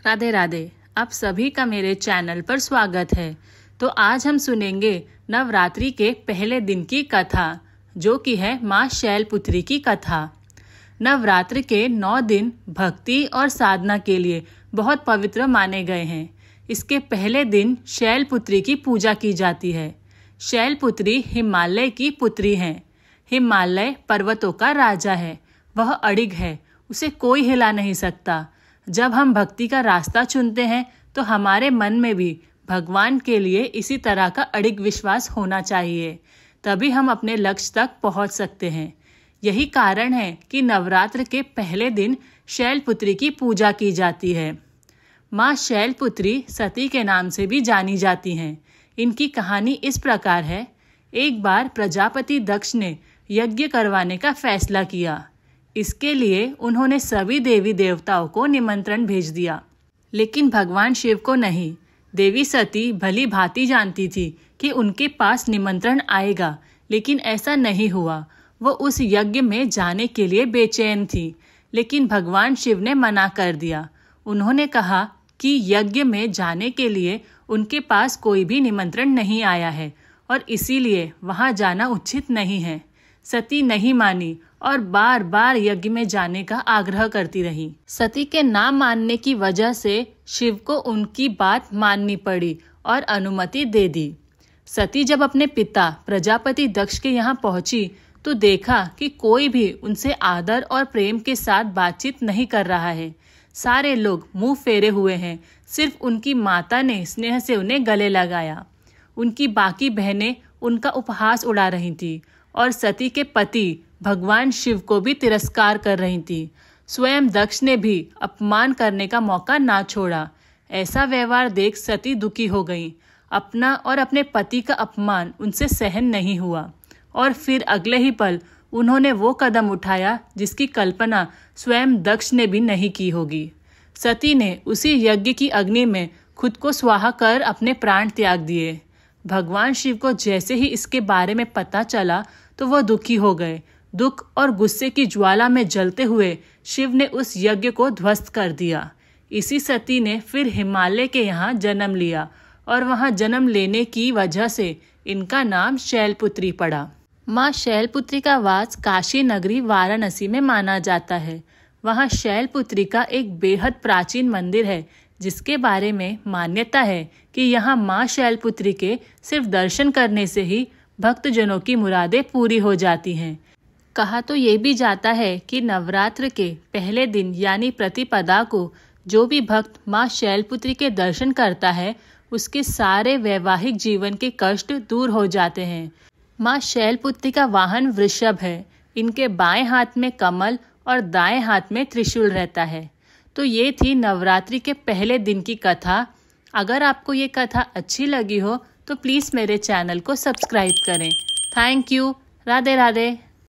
राधे राधे। आप सभी का मेरे चैनल पर स्वागत है। तो आज हम सुनेंगे नवरात्रि के पहले दिन की कथा, जो कि है माँ शैलपुत्री की कथा। नवरात्र के 9 दिन भक्ति और साधना के लिए बहुत पवित्र माने गए हैं। इसके पहले दिन शैलपुत्री की पूजा की जाती है। शैलपुत्री हिमालय की पुत्री हैं। हिमालय पर्वतों का राजा है। वह अडिग है, उसे कोई हिला नहीं सकता। जब हम भक्ति का रास्ता चुनते हैं तो हमारे मन में भी भगवान के लिए इसी तरह का अडिग विश्वास होना चाहिए, तभी हम अपने लक्ष्य तक पहुंच सकते हैं। यही कारण है कि नवरात्र के पहले दिन शैलपुत्री की पूजा की जाती है। माँ शैलपुत्री सती के नाम से भी जानी जाती हैं। इनकी कहानी इस प्रकार है। एक बार प्रजापति दक्ष ने यज्ञ करवाने का फैसला किया। इसके लिए उन्होंने सभी देवी देवताओं को निमंत्रण भेज दिया, लेकिन भगवान शिव को नहीं। देवी सती भली भांति जानती थी कि उनके पास निमंत्रण आएगा, लेकिन ऐसा नहीं हुआ। वो उस यज्ञ में जाने के लिए बेचैन थी, लेकिन भगवान शिव ने मना कर दिया। उन्होंने कहा कि यज्ञ में जाने के लिए उनके पास कोई भी निमंत्रण नहीं आया है और इसीलिए वहां जाना उचित नहीं है। सती नहीं मानी और बार बार यज्ञ में जाने का आग्रह करती रही। सती के ना मानने की वजह से शिव को उनकी बात माननी पड़ी और अनुमति दे दी। सती जब अपने पिता प्रजापति दक्ष के यहाँ पहुंची तो देखा कि कोई भी उनसे आदर और प्रेम के साथ बातचीत नहीं कर रहा है। सारे लोग मुंह फेरे हुए हैं। सिर्फ उनकी माता ने स्नेह से उन्हें गले लगाया। उनकी बाकी बहनें उनका उपहास उड़ा रही थी और सती के पति भगवान शिव को भी तिरस्कार कर रही थी। स्वयं दक्ष ने भी अपमान करने का मौका ना छोड़ा। ऐसा व्यवहार देख सती दुखी हो गई। अपना और अपने पति का अपमान उनसे सहन नहीं हुआ और फिर अगले ही पल उन्होंने वो कदम उठाया जिसकी कल्पना स्वयं दक्ष ने भी नहीं की होगी। सती ने उसी यज्ञ की अग्नि में खुद को स्वाहा कर अपने प्राण त्याग दिए। भगवान शिव को जैसे ही इसके बारे में पता चला तो वह दुखी हो गए। दुख और गुस्से की ज्वाला में जलते हुए शिव ने उस यज्ञ को ध्वस्त कर दिया। इसी सती ने फिर हिमालय के यहाँ जन्म लिया और वहाँ जन्म लेने की वजह से इनका नाम शैलपुत्री पड़ा। माँ शैलपुत्री का वास काशी नगरी वाराणसी में माना जाता है। वहाँ शैलपुत्री का एक बेहद प्राचीन मंदिर है, जिसके बारे में मान्यता है कि यहाँ माँ शैलपुत्री के सिर्फ दर्शन करने से ही भक्तजनों की मुरादें पूरी हो जाती हैं। कहा तो ये भी जाता है कि नवरात्र के पहले दिन यानी प्रतिपदा को जो भी भक्त माँ शैलपुत्री के दर्शन करता है, उसके सारे वैवाहिक जीवन के कष्ट दूर हो जाते हैं। माँ शैलपुत्री का वाहन वृषभ है। इनके बाएं हाथ में कमल और दाएं हाथ में त्रिशूल रहता है। तो ये थी नवरात्रि के पहले दिन की कथा। अगर आपको ये कथा अच्छी लगी हो तो प्लीज़ मेरे चैनल को सब्सक्राइब करें। Thank you. राधे राधे।